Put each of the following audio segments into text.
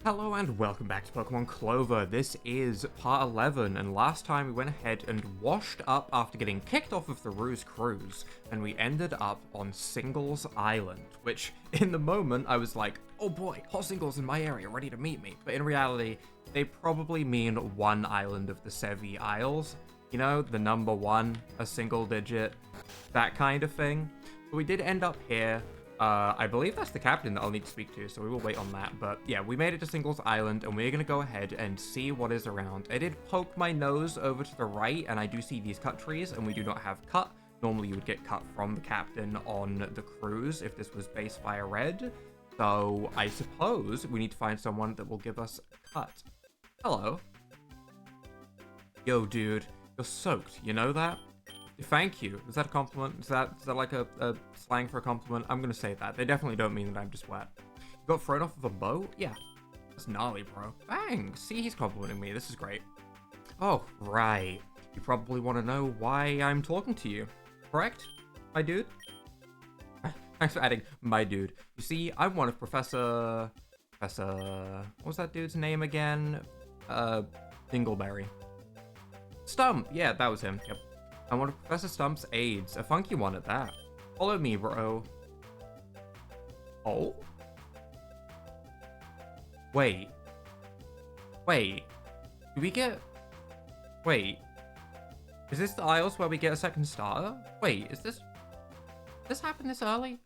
Hello and welcome back to Pokemon Clover. This is part 11, and last time we went ahead and washed up after getting kicked off of the Ruse Cruise, and we ended up on Singles Island, which in the moment I was like, oh boy, hot singles in my area ready to meet me. But in reality, they probably mean one island of the Sevi Isles. You know, the number one, a single digit, that kind of thing. But we did end up here. I believe that's the captain that I'll need to speak to, so we will wait on that. But yeah, we made it to Singles Island, and we're going to go ahead and see what is around. I did poke my nose over to the right, and I do see these cut trees, and we do not have cut. Normally, you would get cut from the captain on the cruise if this was base fire red. So I suppose we need to find someone that will give us a cut. Hello. Yo, dude, you're soaked. You know that? Thank you. Is that a compliment? Is that like a slang for a compliment? I'm gonna say that. They definitely don't mean that I'm just wet. You got thrown off of a boat? Yeah. That's gnarly, bro. Bang! See, he's complimenting me. This is great. Oh, right. You probably want to know why I'm talking to you. Correct? My dude? Thanks for adding my dude. You see, I'm one of Professor... What was that dude's name again? Dingleberry. Stump! Yeah, that was him. Yep. I'm one of Professor Stump's aides. A funky one at that. Follow me, bro. Oh? Wait. Wait. Do we get... Wait. Is this the Isles where we get a second starter? Wait, is this... this happen this early?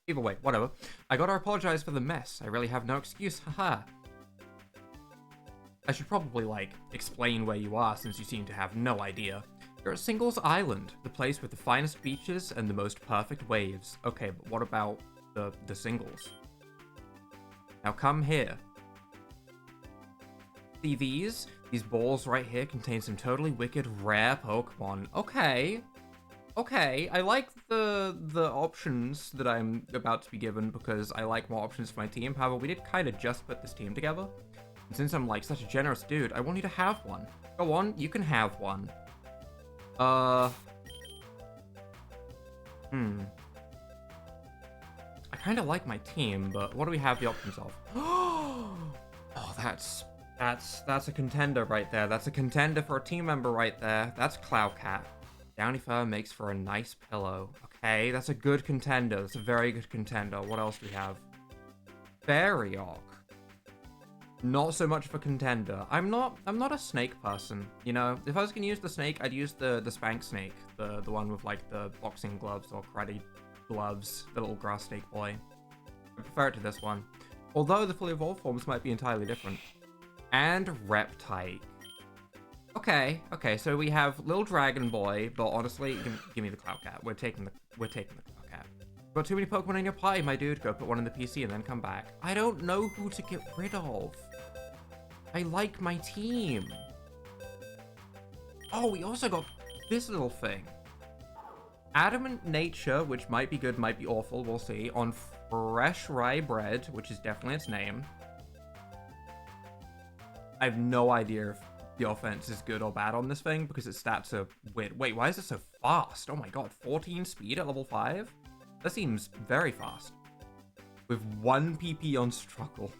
Either way, whatever. I gotta apologize for the mess. I really have no excuse, haha. I should probably, like, explain where you are since you seem to have no idea. You're at Singles Island, the place with the finest beaches and the most perfect waves. Okay, but what about the singles? Now come here. See these? These balls right here contain some totally wicked rare Pokemon. Okay. Okay, I like the options that I'm about to be given because I like more options for my team. However, we did kind of just put this team together. And since I'm like such a generous dude, I want you to have one. Go on, you can have one. I kind of like my team, but what do we have the options of? Oh, that's a contender right there. That's a contender for a team member right there. That's Cloudcat. Downy fur makes for a nice pillow. Okay, that's a good contender. That's a very good contender. What else do we have? Bariock. Not so much of a contender. I'm not a snake person, you know. If I was gonna use the snake, I'd use the spank snake, the one with like the boxing gloves or karate gloves, the little grass snake boy. I prefer it to this one, although the fully evolved forms might be entirely different. And Reptite. Okay, so we have little dragon boy, but honestly, give me the Cloudcat. We're taking the Cloudcat. Got too many Pokemon in your party, my dude. Go put one in the PC and then come back. I don't know who to get rid of. I like my team. Oh, we also got this little thing. Adamant Nature, which might be good, might be awful. We'll see. On Fresh Rye Bread, which is definitely its name. I have no idea if the offense is good or bad on this thing because its stats are weird. Wait, why is it so fast? Oh my god, 14 speed at level 5? That seems very fast. With 1 PP on struggle.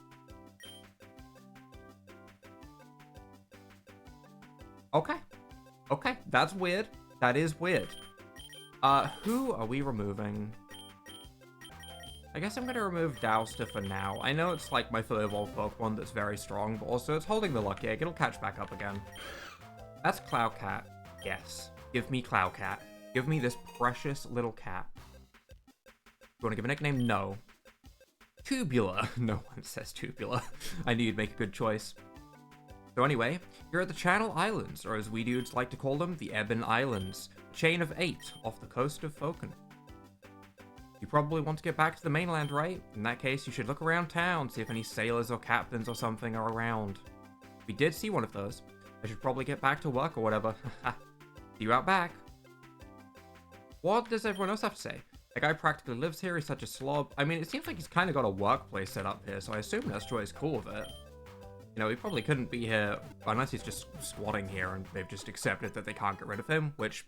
Okay, that's weird. That is weird. Who are we removing? I guess I'm gonna remove Dowster for now. I know it's like my fully evolved Pokemon that's very strong, but also it's holding the lucky egg. It'll catch back up again. That's Cloudcat. Yes. Give me Cloudcat. Give me this precious little cat. You want to give a nickname? No. Tubular. No one says Tubular. I knew you'd make a good choice. So anyway, you're at the Channel Islands, or as we dudes like to call them, the Ebon Islands. A chain of 8 off the coast of Falcon. You probably want to get back to the mainland, right? In that case, you should look around town, see if any sailors or captains or something are around. We did see one of those. I should probably get back to work or whatever. See you out back. What does everyone else have to say? The guy practically lives here, he's such a slob. I mean, it seems like he's kind of got a workplace set up here, so I assume Nestjoy is cool with it. You know, he probably couldn't be here unless he's just squatting here and they've just accepted that they can't get rid of him, which,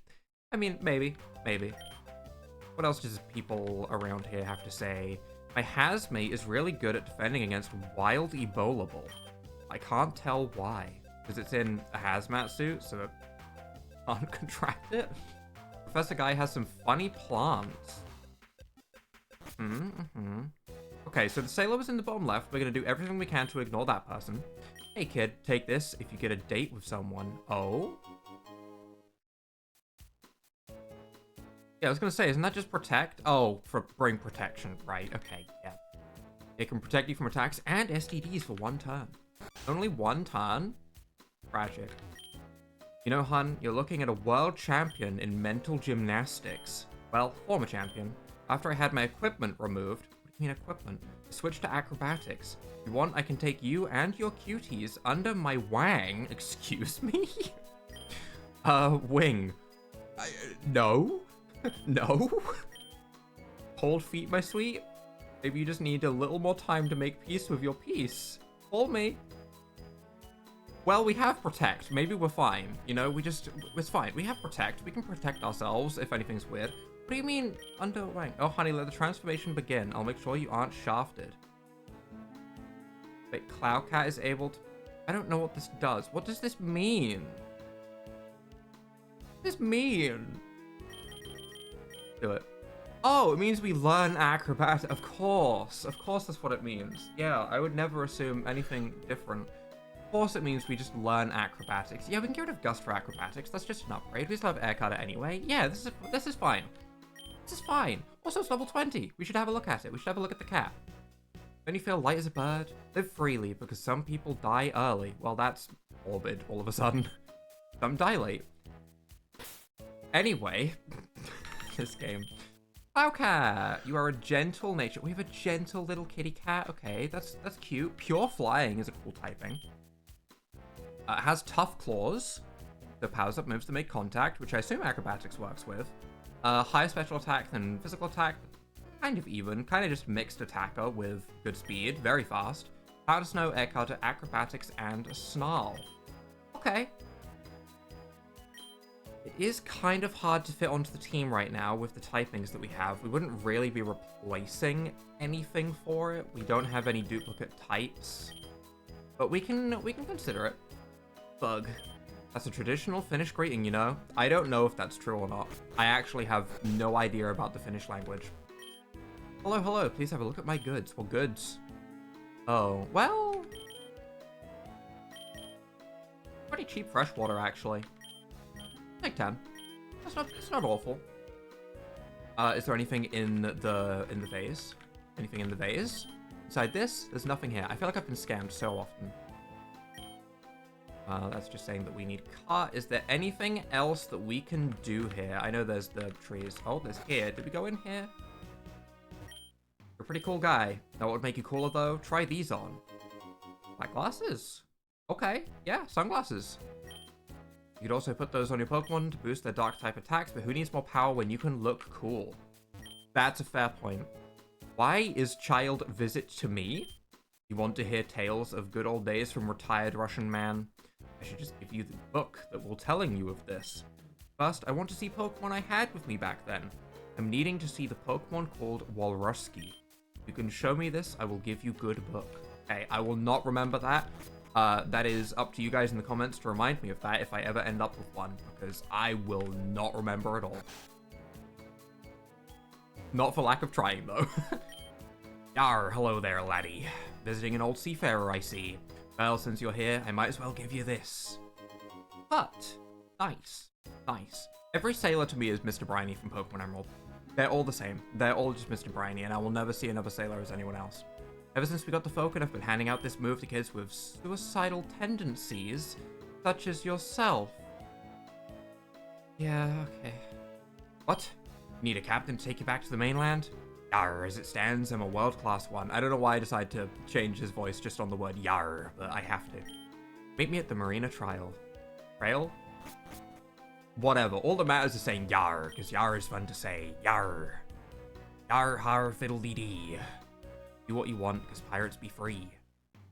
I mean, maybe. What else does people around here have to say? My hazmate is really good at defending against wild Ebola ball. I can't tell why. Because it's in a hazmat suit, so it can't contract it. Professor Guy has some funny plants. Okay, so the sailor was in the bottom left. We're going to do everything we can to ignore that person. Hey kid, take this if you get a date with someone. Oh? Yeah, I was going to say, isn't that just protect? Oh, for bring protection. Right, okay, yeah. It can protect you from attacks and STDs for 1 turn. Only 1 turn? Tragic. You know, hun, you're looking at a world champion in mental gymnastics. Well, former champion. After I had my equipment removed, what do you mean equipment? I switched to acrobatics. If you want, I can take you and your cuties under my wang. Excuse me? Wing. No? No? Cold feet, my sweet? Maybe you just need a little more time to make peace with your peace. Call me. Well, we have protect. Maybe we're fine. You know, it's fine. We have protect. We can protect ourselves if anything's weird. What do you mean under wang? Oh, honey, let the transformation begin. I'll make sure you aren't shafted. Wait, Cloudcat is able to... I don't know what this does. What does this mean? What does this mean? Do it. Oh, it means we learn acrobat. Of course. Of course that's what it means. Yeah, I would never assume anything different. Of course it means we just learn acrobatics. Yeah, we can get rid of Gust for acrobatics. That's just an upgrade. We still have Air Cutter anyway. Yeah, this is fine. This is fine. Also, it's level 20. We should have a look at it. We should have a look at the cat. Don't you feel light as a bird? Live freely, because some people die early. Well, that's morbid all of a sudden. Some die late. Anyway, this game. Cloudcat, you are a gentle nature. We have a gentle little kitty cat. Okay, that's cute. Pure flying is a cool typing. It has tough claws. The powers up moves to make contact, which I assume acrobatics works with. Higher special attack than physical attack. Kind of even. Kind of just mixed attacker with good speed. Very fast. Powder Snow, Air Cutter, acrobatics, and a snarl. Okay. It is kind of hard to fit onto the team right now with the typings that we have. We wouldn't really be replacing anything for it. We don't have any duplicate types. But we can consider it. Bug. That's a traditional Finnish greeting, you know? I don't know if that's true or not. I actually have no idea about the Finnish language. Hello, hello, please have a look at my goods. Well, goods. Oh, well... pretty cheap freshwater, actually. Like 10. It's not awful. Is there anything in the vase? Anything in the vase? Inside this, there's nothing here. I feel like I've been scammed so often. That's just saying that we need cut. Is there anything else that we can do here? I know there's the trees. Oh, there's here. Did we go in here? You're a pretty cool guy. That would make you cooler, though. Try these on. Black glasses. Okay. Yeah, sunglasses. You could also put those on your Pokemon to boost their Dark-type attacks, but who needs more power when you can look cool? That's a fair point. Why is child visit to me? You want to hear tales of good old days from retired Russian man? I should just give you the book that will telling you of this. First, I want to see Pokemon I had with me back then. I'm needing to see the Pokemon called Walrusky. If you can show me this, I will give you good book. Okay, I will not remember that. That is up to you guys in the comments to remind me of that if I ever end up with one, because I will not remember at all. Not for lack of trying, though. Yar, hello there, laddie. Visiting an old seafarer, I see. Well, since you're here, I might as well give you this. But, nice, nice. Every sailor to me is Mr. Briny from Pokemon Emerald. They're all the same. They're all just Mr. Briny, and I will never see another sailor as anyone else. Ever since we got the Falcon, I've been handing out this move to kids with suicidal tendencies, such as yourself. Yeah, okay. What? You need a captain to take you back to the mainland? Yar, as it stands, I'm a world-class one. I don't know why I decided to change his voice just on the word yar, but I have to. Meet me at the Marina Trail. Trail? Whatever. All that matters is saying yar, because yar is fun to say. Yar. Yar har fiddle-dee-dee. Do what you want, because pirates be free.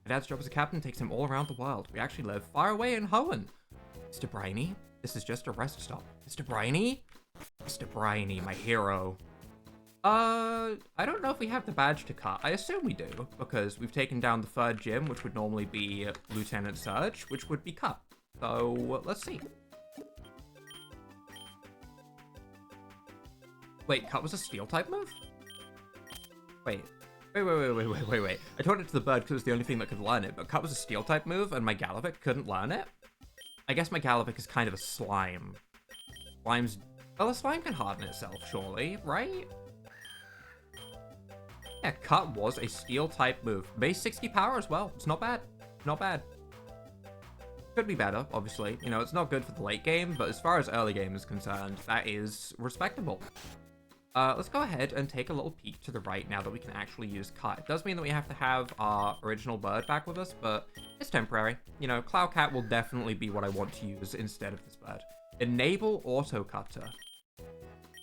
My dad's job as a captain takes him all around the world. We actually live far away in Hoenn. Mr. Briny, this is just a rest stop. Mr. Briny? Mr. Briny, my hero. I don't know if we have the badge to cut. I assume we do, because we've taken down the third gym, which would normally be Lieutenant Surge, which would be cut. So, let's see. Wait, cut was a steel type move? Wait. Wait. I taught it to the bird because it was the only thing that could learn it, but cut was a steel type move and my Galavic couldn't learn it? I guess my Galavic is kind of a slime. Well, a slime can harden itself, surely, right? Yeah, cut was a steel type move. Base 60 power as well. It's not bad. Not bad. Could be better, obviously. You know, it's not good for the late game, but as far as early game is concerned, that is respectable. Let's go ahead and take a little peek to the right now that we can actually use cut. It does mean that we have to have our original bird back with us, but it's temporary. You know, Cloud Cat will definitely be what I want to use instead of this bird. Enable Auto Cutter.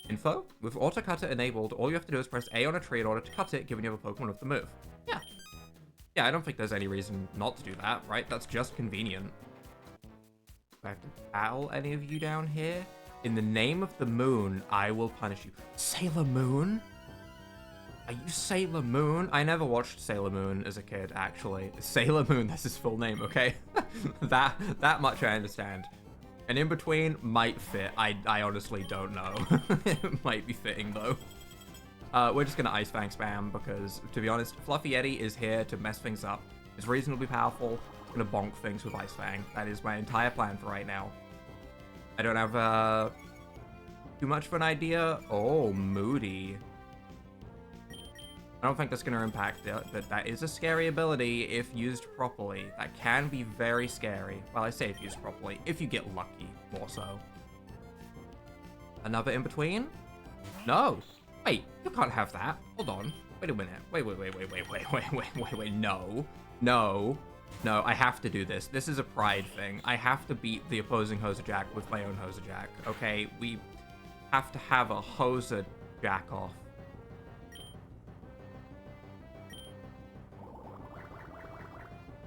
Info? With Auto Cutter enabled, all you have to do is press A on a tree in order to cut it, given you have a Pokemon with the move. Yeah. Yeah, I don't think there's any reason not to do that, right? That's just convenient. Do I have to battle any of you down here? In the name of the moon, I will punish you. Sailor Moon? Are you Sailor Moon? I never watched Sailor Moon as a kid, actually. Sailor Moon, that's his full name, okay? that much I understand. And in between might fit. I honestly don't know. It might be fitting, though. We're just gonna Ice Fang spam because, to be honest, Fluffy Yeti is here to mess things up. It's reasonably powerful. It's gonna bonk things with Ice Fang. That is my entire plan for right now. I don't have too much of an idea. Oh, Moody. I don't think that's going to impact it, but that is a scary ability if used properly. That can be very scary. Well, I say if used properly. If you get lucky, more so. Another in between? No. Wait, you can't have that. Hold on. Wait a minute. Wait. No, I have to do this. This is a pride thing. I have to beat the opposing Hosajack with my own Hosajack, okay? We have to have a Hosajack off.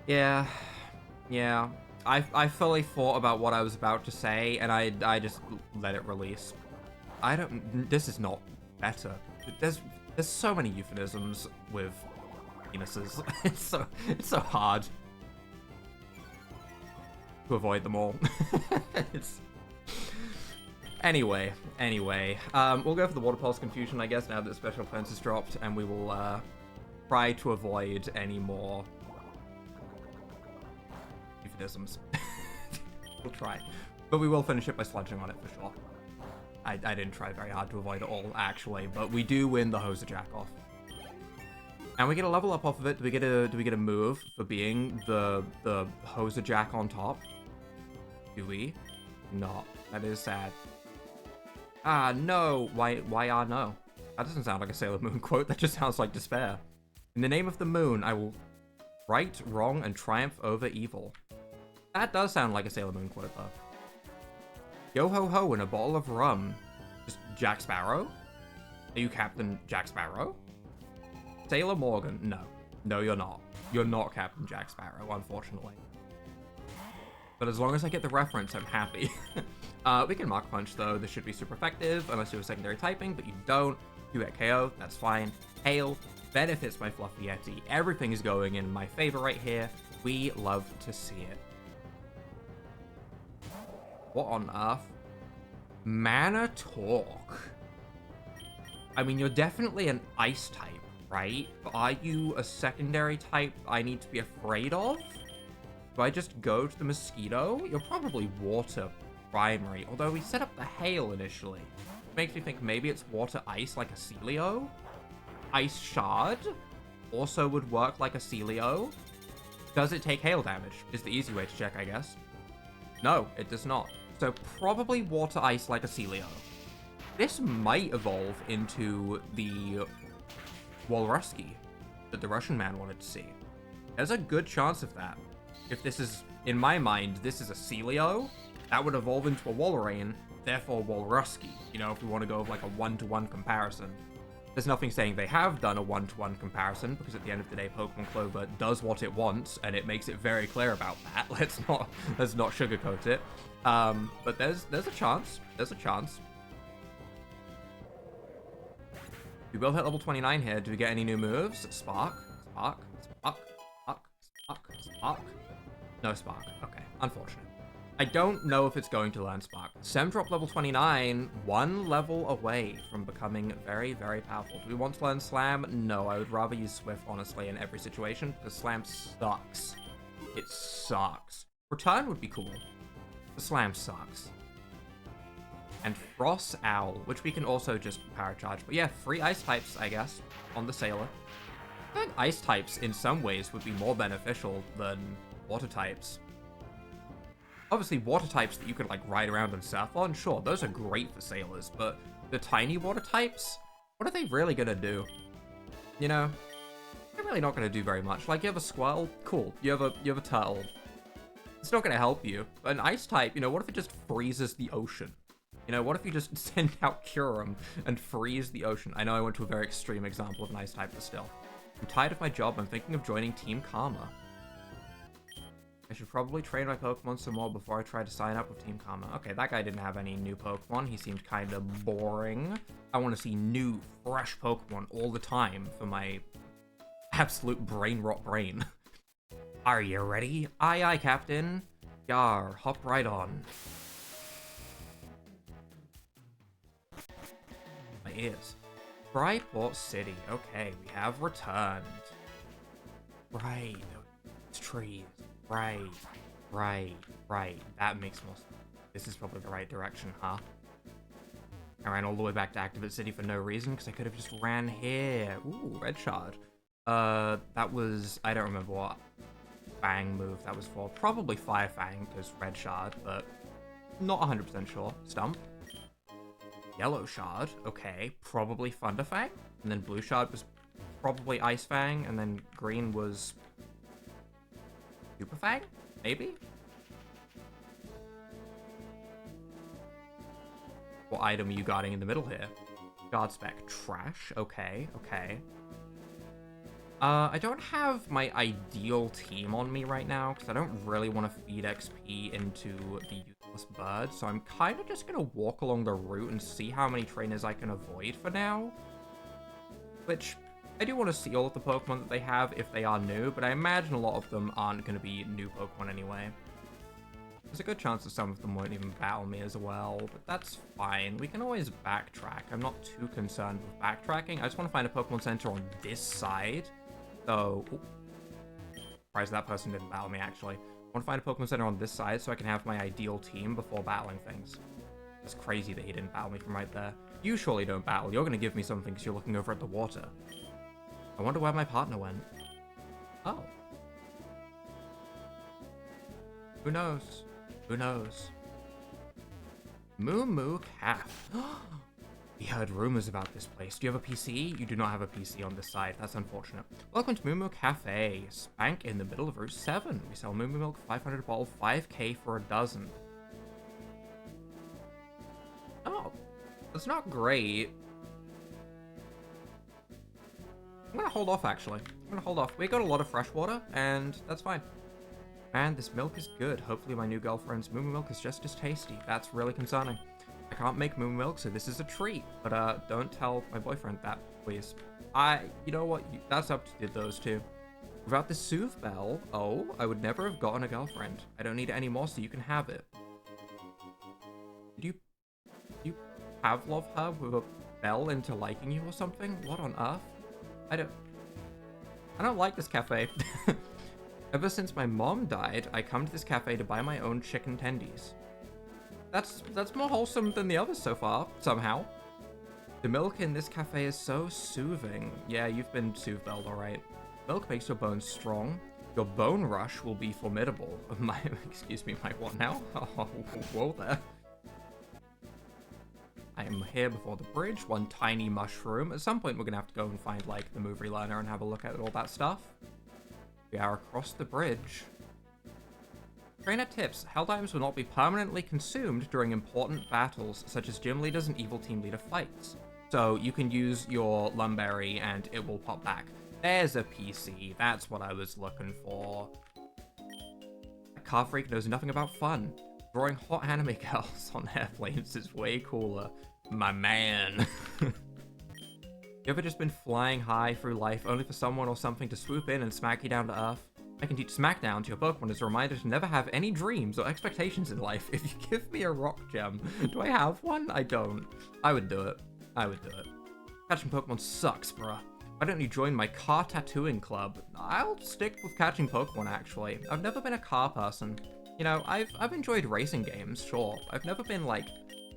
Yeah. I fully thought about what I was about to say, and I just let it release. This is not better. There's so many euphemisms with penises. It's so hard to avoid them all. Anyway, we'll go for the Water Pulse Confusion, I guess, now that Special Defense is dropped, and we will try to avoid any more euphemisms. We'll try. But we will finish it by sludging on it for sure. I didn't try very hard to avoid it all, actually, but we do win the Hosajack off. And we get a level up off of it. Do we get a move for being the Hosajack on top? Do we? Not. That is sad. Ah, no. Why no? That doesn't sound like a Sailor Moon quote. That just sounds like despair. In the name of the moon, I will right, wrong, and triumph over evil. That does sound like a Sailor Moon quote, though. Yo ho ho and a bottle of rum. Just Jack Sparrow? Are you Captain Jack Sparrow? Sailor Morgan? No. No, you're not. You're not Captain Jack Sparrow, unfortunately. But as long as I get the reference, I'm happy. We can Mach Punch, though. This should be super effective, unless you have secondary typing, but you don't. You get KO, that's fine. Hail benefits my Fluffy Yeti. Everything is going in my favor right here. We love to see it. What on earth? Mana Talk. I mean, you're definitely an ice type, right? But are you a secondary type I need to be afraid of? Do I just go to the Mosquito? You're probably water primary, although we set up the hail initially. It makes me think maybe it's water ice like a Celio? Ice Shard also would work like a Celio. Does it take hail damage? Is the easy way to check, I guess. No, it does not. So probably water ice like a Celio. This might evolve into the Walrusky that the Russian man wanted to see. There's a good chance of that. If this is, in my mind, this is a Celio, that would evolve into a Walrein, therefore Walrusky. You know, if we want to go with like a one-to-one comparison. There's nothing saying they have done a one-to-one comparison, because at the end of the day, Pokemon Clover does what it wants, and it makes it very clear about that. Let's not sugarcoat it. But there's a chance. There's a chance. We will hit level 29 here. Do we get any new moves? Spark, Spark, Spark, Spark, Spark, Spark. No Spark. Okay, unfortunate. I don't know if it's going to learn Spark. Sem drop level 29, one level away from becoming very, very powerful. Do we want to learn Slam? No, I would rather use Swift, honestly, in every situation, because Slam sucks. It sucks. Return would be cool. The Slam sucks. And Frost Owl, which we can also just Paracharge. But yeah, 3 Ice types, I guess, on the Sailor. I think Ice types, in some ways, would be more beneficial than Water types. Obviously, water types that you could, like, ride around and surf on, sure, those are great for sailors, but the tiny water types, what are they really gonna do? You know? They're really not gonna do very much. Like, you have a Squirtle? Cool. You have a Turtle. It's not gonna help you. But an Ice type, you know, what if it just freezes the ocean? You know, what if you just send out Kyurem and freeze the ocean? I know I went to a very extreme example of an Ice type, but still. I'm tired of my job. I'm thinking of joining Team Karma. I should probably train my Pokemon some more before I try to sign up with Team Karma. Okay, that guy didn't have any new Pokemon. He seemed kind of boring. I want to see new, fresh Pokemon all the time for my absolute brain rot brain. Are you ready? Aye, aye, Captain. Yar, hop right on. My ears. Bryport City. Okay, we have returned. Right. It's trees. Right. That makes more sense. This is probably the right direction, huh? I ran all the way back to Activate City for no reason, because I could have just ran here. Ooh, Red Shard. That was... I don't remember what Fang move that was for. Probably Fire Fang, because Red Shard, but not 100% sure. Stump. Yellow Shard. Okay, probably Thunder Fang. And then Blue Shard was probably Ice Fang, and then Green was... Super Fang? Maybe? What item are you guarding in the middle here? Guard spec. Trash. Okay. I don't have my ideal team on me right now, because I don't really want to feed XP into the useless bird, so I'm kind of just going to walk along the route and see how many trainers I can avoid for now. Which... I do want to see all of the Pokemon that they have if they are new, but I imagine a lot of them aren't going to be new Pokemon anyway. There's a good chance that some of them won't even battle me as well, but that's fine. We can always backtrack. I'm not too concerned with backtracking. I just want to find a Pokemon Center on this side. So, surprised that person didn't battle me, actually. I want to find a Pokemon Center on this side so I can have my ideal team before battling things. It's crazy that he didn't battle me from right there. You surely don't battle. You're going to give me something because you're looking over at the water. I wonder where my partner went. Oh. Who knows? Who knows? Mumu Calf. We heard rumors about this place. Do you have a PC? You do not have a PC on this side. That's unfortunate. Welcome to Mumu Cafe. Spank in the middle of Route 7. We sell Mumu milk, 500 bottle, 5k for a dozen. Oh. That's not great. I'm gonna hold off, actually. I'm gonna hold off. We got a lot of fresh water, and that's fine. And this milk is good. Hopefully my new girlfriend's Mumu milk is just as tasty. That's really concerning. I can't make Mumu milk, so this is a treat. But, don't tell my boyfriend that, please. You know what? That's up to those two. Without the Soothe Bell, oh, I would never have gotten a girlfriend. I don't need it anymore, so you can have it. Did you Pavlov her with a bell into liking you or something? What on earth? I don't like this cafe. Ever since my mom died, I come to this cafe to buy my own chicken tendies. That's more wholesome than the others so far, somehow. The milk in this cafe is so soothing. Yeah, you've been soothed, alright. Milk makes your bones strong. Your bone rush will be formidable. Excuse me, my what now? Oh, whoa there. I am here before the bridge, one tiny mushroom. At some point, we're gonna have to go and find, like, the move relearner and have a look at all that stuff. We are across the bridge. Trainer tips. Held items will not be permanently consumed during important battles, such as gym leaders and evil team leader fights. So you can use your Lumberry and it will pop back. There's a PC. That's what I was looking for. That car freak knows nothing about fun. Drawing hot anime girls on airplanes is way cooler. My man. You ever just been flying high through life only for someone or something to swoop in and smack you down to earth? I can teach Smackdown to your Pokemon as a reminder to never have any dreams or expectations in life. If you give me a rock gem, do I have one? I don't. I would do it. I would do it. Catching Pokemon sucks, bruh. Why don't you join my car tattooing club? I'll stick with catching Pokemon, actually. I've never been a car person. You know, I've enjoyed racing games, sure. I've never been, like,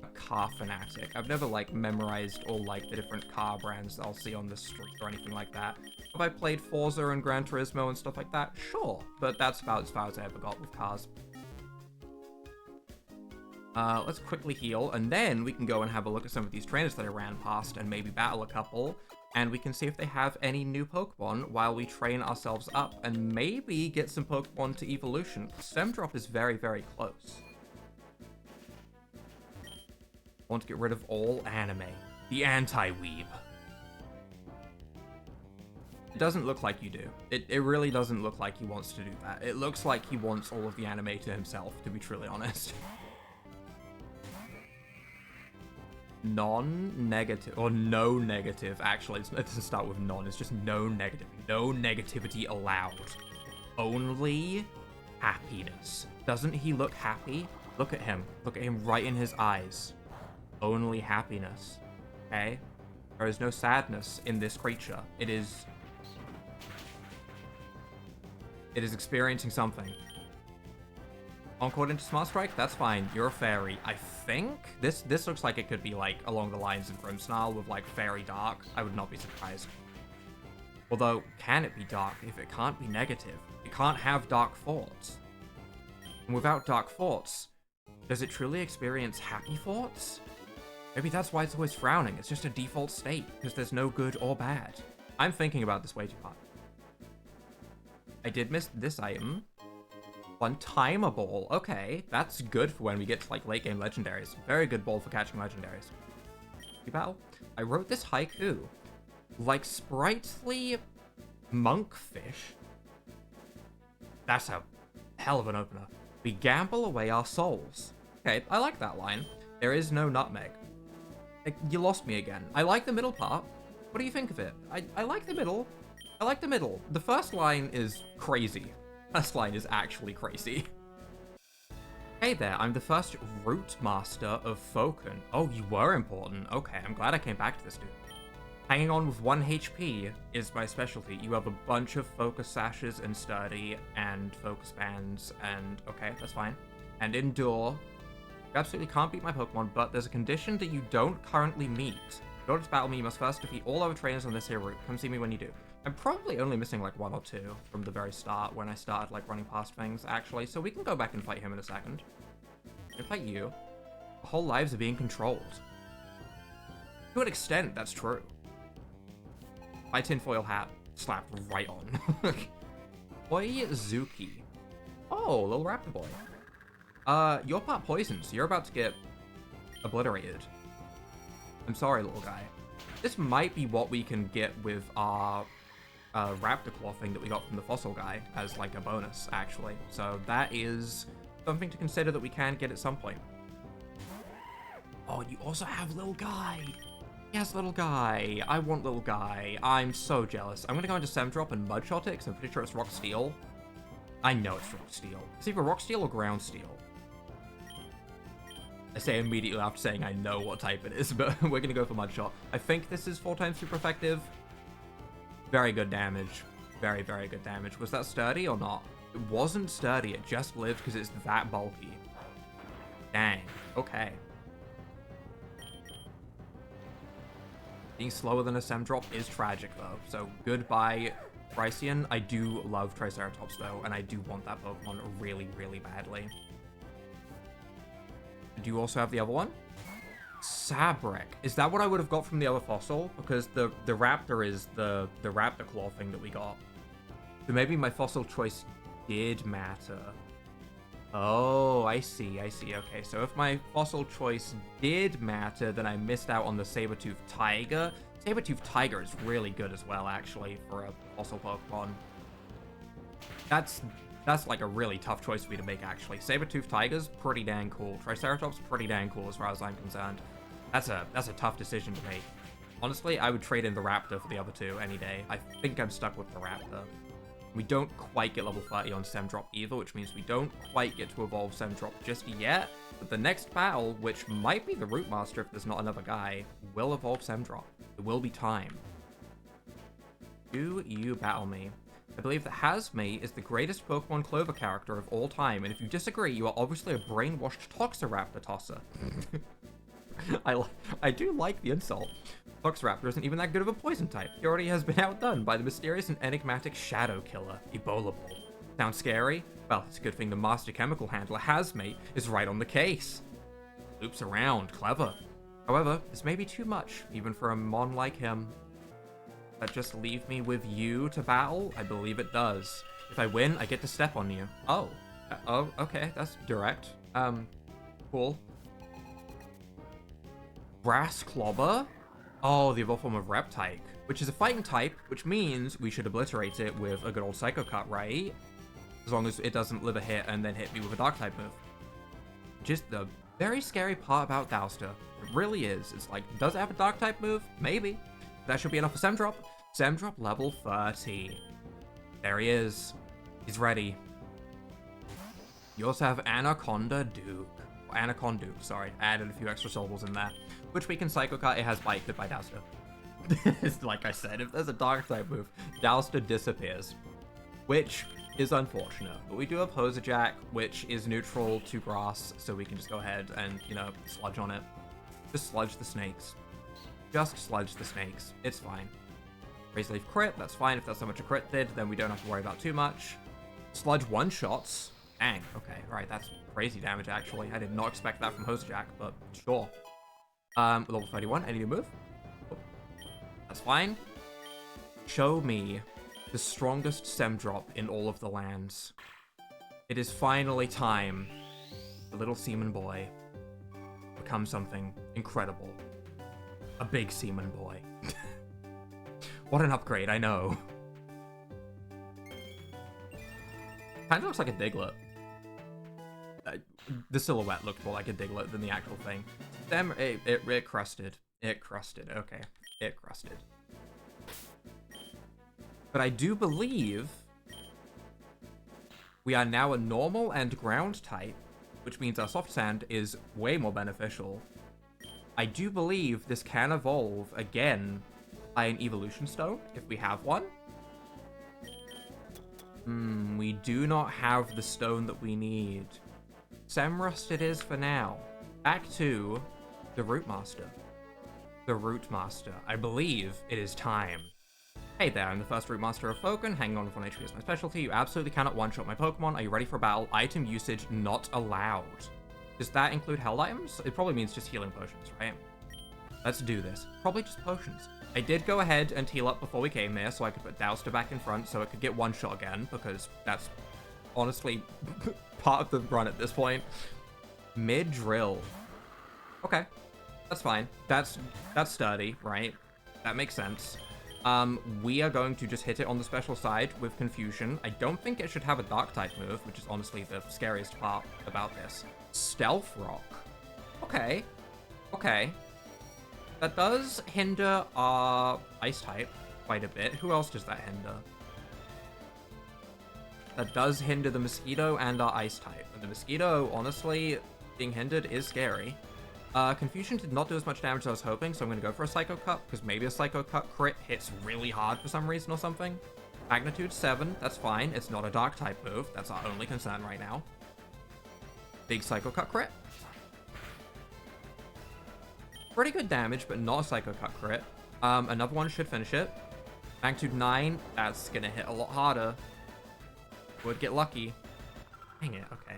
a car fanatic. I've never, like, memorized all, like, the different car brands that I'll see on the street or anything like that. Have I played Forza and Gran Turismo and stuff like that? Sure, but that's about as far as I ever got with cars. Let's quickly heal, and then we can go and have a look at some of these trainers that I ran past and maybe battle a couple, and we can see if they have any new Pokemon while we train ourselves up and maybe get some Pokemon to evolution. Semdrop is very, very close. I want to get rid of all anime. The anti-weeb. It doesn't look like you do. It really doesn't look like he wants to do that. It looks like he wants all of the anime to himself, to be truly honest. Non-negative, or no negative, actually. It doesn't start with non, it's just no negative. No negativity allowed. Only happiness. Doesn't he look happy? Look at him. Look at him right in his eyes. Only happiness. Okay? There is no sadness in this creature. It is experiencing something. Encore into Smart Strike? That's fine. You're a fairy. I think this looks like it could be like along the lines of Grimmsnarl with like Fairy Dark. I would not be surprised. Although, can it be dark if it can't be negative? It can't have dark thoughts. And without dark thoughts, does it truly experience happy thoughts? Maybe that's why it's always frowning. It's just a default state, because there's no good or bad. I'm thinking about this way too hard. I did miss this item. One timer ball. Okay, that's good for when we get to like late game legendaries. Very good ball for catching legendaries. Battle. I wrote this haiku. Like sprightly monkfish. That's a hell of an opener. We gamble away our souls. Okay, I like that line. There is no nutmeg. You lost me again. I like the middle part. What do you think of it? I like the middle. I like the middle. The first line is crazy. First line is actually crazy. Hey there, I'm the first Root Master of Falcon. Oh, you were important. Okay, I'm glad I came back to this, dude. Hanging on with 1 HP is my specialty. You have a bunch of Focus Sashes and Sturdy and Focus Bands and... okay, that's fine. And Endure. You absolutely can't beat my Pokemon, but there's a condition that you don't currently meet. In order to battle me, you must first defeat all other trainers on this here route. Come see me when you do. I'm probably only missing like 1 or 2 from the very start when I started like running past things, actually, so we can go back and fight him in a second. I can fight you. Our whole lives are being controlled. To an extent, that's true. My tinfoil hat slapped right on. Boy Zuki. Oh, little raptor boy. You're part poison, so you're about to get obliterated. I'm sorry, little guy. This might be what we can get with our raptor claw thing that we got from the fossil guy as like a bonus, actually. So that is something to consider that we can get at some point. Oh, you also have little guy. Yes, little guy. I want little guy. I'm so jealous. I'm gonna go into Semdrop and Mudshot it because I'm pretty sure it's Rock Steel. I know it's Rock Steel. It's either Rock Steel or Ground Steel. I say immediately after saying I know what type it is, but we're gonna go for Mudshot. I think this is 4 times super effective. Very good damage. Very, very good damage. Was that sturdy or not? It wasn't sturdy. It just lived because it's that bulky. Dang. Okay. Being slower than a Semdrop is tragic, though. So, goodbye, Brycian. I do love Triceratops, though, and I do want that Pokemon really, really badly. Do you also have the other one? Sabrek. Is that what I would have got from the other fossil? Because the raptor is the raptor claw thing that we got. So maybe my fossil choice did matter. Oh, I see. Okay, so if my fossil choice did matter, then I missed out on the Sabertooth Tiger. Sabertooth Tiger is really good as well, actually, for a fossil Pokemon. That's like a really tough choice for me to make, actually. Sabertooth Tiger's pretty dang cool. Triceratops pretty dang cool as far as I'm concerned. That's a tough decision to make. Honestly, I would trade in the Raptor for the other two any day. I think I'm stuck with the Raptor. We don't quite get level 30 on Semdrop either, which means we don't quite get to evolve Semdrop just yet. But the next battle, which might be the Root Master if there's not another guy, will evolve Semdrop. It will be time. Do you battle me? I believe that Hazmate is the greatest Pokemon Clover character of all time, and if you disagree, you are obviously a brainwashed Toxiraptor tosser. I do like the insult. Luxxra isn't even that good of a poison type. He already has been outdone by the mysterious and enigmatic Shadow Killer, Ebola Ball. Sounds scary? Well, it's a good thing the Master Chemical Handler, Hazmate, is right on the case. Loops around, clever. However, this may be too much, even for a mon like him. That just leave me with you to battle? I believe it does. If I win, I get to step on you. Oh. Oh, okay, that's direct. Cool. Brass Clover? Oh, the evolved form of Reptike, which is a fighting type, which means we should obliterate it with a good old Psycho Cut, right? As long as it doesn't live a hit and then hit me with a Dark type move. Just the very scary part about Dowster. It really is. It's like, does it have a Dark type move? Maybe. That should be enough for Semdrop. Semdrop level 30. There he is. He's ready. You also have Anaconda Duke. Anaconda Duke, sorry. I added a few extra syllables in there. Which we can Psycho Cut. It has Bite, goodbye Dowster. Like I said, if there's a Dark type move, Dowster disappears. Which is unfortunate. But we do have Hosajack, which is neutral to grass, so we can just go ahead and, you know, sludge on it. Just sludge the snakes. Just sludge the snakes. It's fine. Raise Leaf crit, that's fine. If that's how much a crit did, then we don't have to worry about too much. Sludge one-shots. Dang, okay. Alright, that's crazy damage, actually. I did not expect that from Hosajack, but sure. Level 31, any new move? Oh, that's fine. Show me the strongest Semdrop in all of the lands. It is finally time. The little seaman boy becomes something incredible. A big seaman boy. What an upgrade, I know. Kinda looks like a Diglett. The silhouette looked more like a Diglett than the actual thing. It crusted. It crusted. Okay. It crusted. But I do believe we are now a normal and ground type, which means our soft sand is way more beneficial. I do believe this can evolve again by an evolution stone, if we have one. We do not have the stone that we need. Semrust it is for now. Back to the Root Master. The Root Master. I believe it is time. Hey there, I'm the first Root Master of Focon. Hanging on with 1 HP is my specialty. You absolutely cannot one-shot my Pokemon. Are you ready for battle? Item usage not allowed. Does that include held items? It probably means just healing potions, right? Let's do this. Probably just potions. I did go ahead and heal up before we came here, so I could put Dowster back in front so it could get one shot again, because that's honestly part of the run at this point. Mid-drill. Okay. That's fine. That's sturdy, right? That makes sense. We are going to just hit it on the special side with Confusion. I don't think it should have a Dark type move, which is honestly the scariest part about this. Stealth Rock. Okay. Okay. That does hinder our Ice type quite a bit. Who else does that hinder? That does hinder the Mosquito and our Ice type. And the Mosquito, honestly, being hindered is scary. Confusion did not do as much damage as I was hoping, so I'm going to go for a Psycho Cut, because maybe a Psycho Cut crit hits really hard for some reason or something. Magnitude 7, that's fine. It's not a Dark type move. That's our only concern right now. Big Psycho Cut crit. Pretty good damage, but not a Psycho Cut crit. Another one should finish it. Magnitude 9, that's gonna hit a lot harder. Would get lucky. Dang it, okay.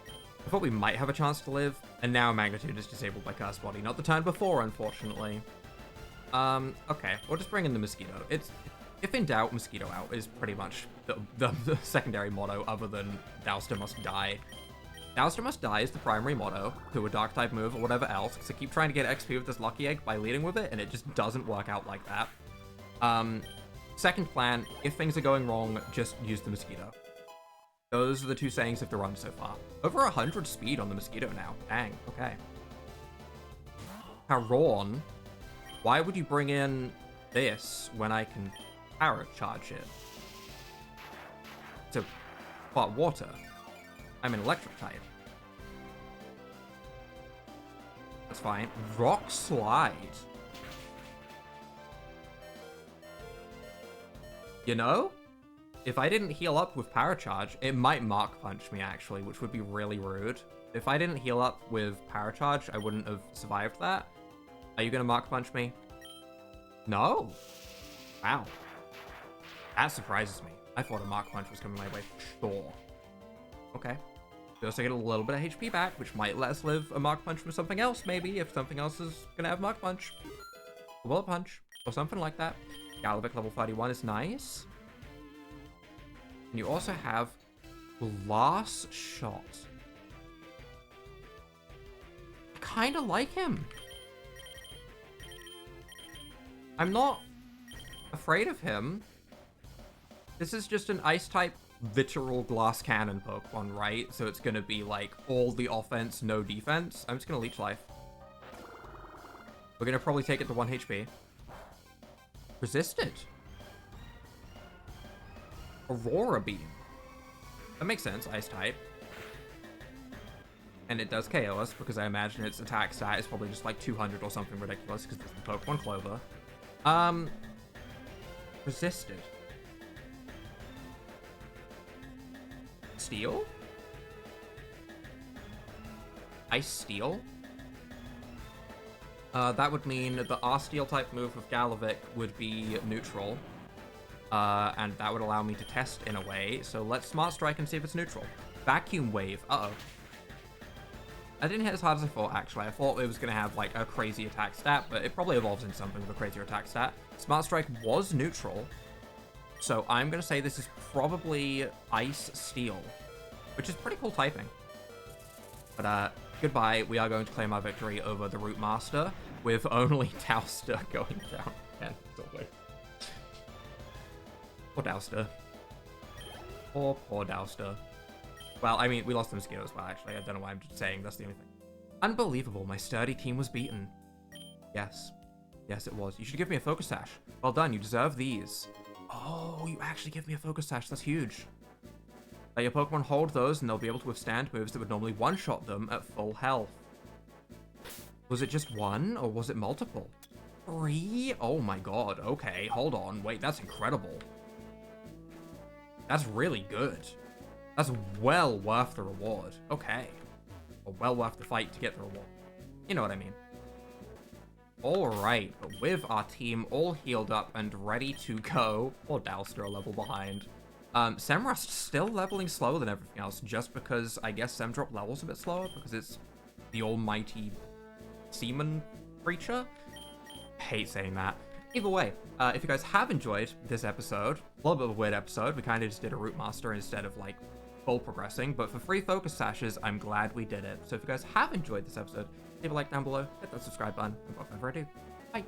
I thought we might have a chance to live, and now Magnitude is disabled by Curse Body. Not the turn before, unfortunately. Okay, we'll just bring in the Mosquito. It's, if in doubt, Mosquito out is pretty much the secondary motto, other than Dowster must die. Dowster must die is the primary motto, to a Dark type move or whatever else, because I keep trying to get XP with this Lucky Egg by leading with it, and it just doesn't work out like that. Second plan, if things are going wrong, just use the Mosquito. Those are the two sayings of the run so far. Over 100 speed on the Mosquito now. Dang, okay. Caron. Why would you bring in this when I can power charge it? To what, water? I'm an electric type. That's fine. Rock Slide. You know? If I didn't heal up with Power Charge, it might Mark Punch me, actually, which would be really rude. If I didn't heal up with Power Charge, I wouldn't have survived that. Are you gonna Mark Punch me? No. Wow. That surprises me. I thought a Mark Punch was coming my way for sure. Okay. We also get a little bit of HP back, which might let us live a Mark Punch from something else, maybe, if something else is gonna have Mark Punch. A Bullet Punch, or something like that. Galavic level 31 is nice. And you also have Glass Shot. I kinda like him. I'm not afraid of him. This is just an Ice-type literal Glass Cannon Pokemon, right? So it's gonna be like all the offense, no defense. I'm just gonna Leech Life. We're gonna probably take it to 1 HP. Resisted. Aurora Beam. That makes sense, Ice-type. And it does KO us, because I imagine its attack stat is probably just like 200 or something ridiculous, because it's the Pokemon Clover. Resisted. Steel? Ice Steel? That would mean the R-Steel type move of Galavic would be neutral. And that would allow me to test in a way. So let's Smart Strike and see if it's neutral. Vacuum Wave. Uh-oh. I didn't hit as hard as I thought, actually. I thought it was going to have, like, a crazy attack stat, but it probably evolves into something with a crazier attack stat. Smart Strike was neutral. So I'm going to say this is probably Ice Steel, which is pretty cool typing. But, goodbye. We are going to claim our victory over the Root Master with only Towster going down again. Poor Dowster. Poor Dowster. Well, I mean, we lost the mosquito as well, actually. I don't know why I'm just saying. That's the only thing. Unbelievable. My sturdy team was beaten. Yes. Yes, it was. You should give me a Focus Sash. Well done. You deserve these. Oh, you actually give me a Focus Sash. That's huge. Let your Pokemon hold those, and they'll be able to withstand moves that would normally one-shot them at full health. Was it just one, or was it multiple? 3? Oh my god. Okay, hold on. Wait, that's incredible. That's really good. That's well worth the reward. Okay. Or well worth the fight to get the reward. You know what I mean. Alright, but with our team all healed up and ready to go. Poor Dowster a level behind. Semrust's still leveling slower than everything else, just because I guess Semdrop levels a bit slower, because it's the almighty seaman creature. I hate saying that. Either way, if you guys have enjoyed this episode, a little bit of a weird episode, we kind of just did a Root Master instead of, like, full progressing, but for 3 Focus Sashes, I'm glad we did it. So if you guys have enjoyed this episode, leave a like down below, hit that subscribe button, and without further ado, bye!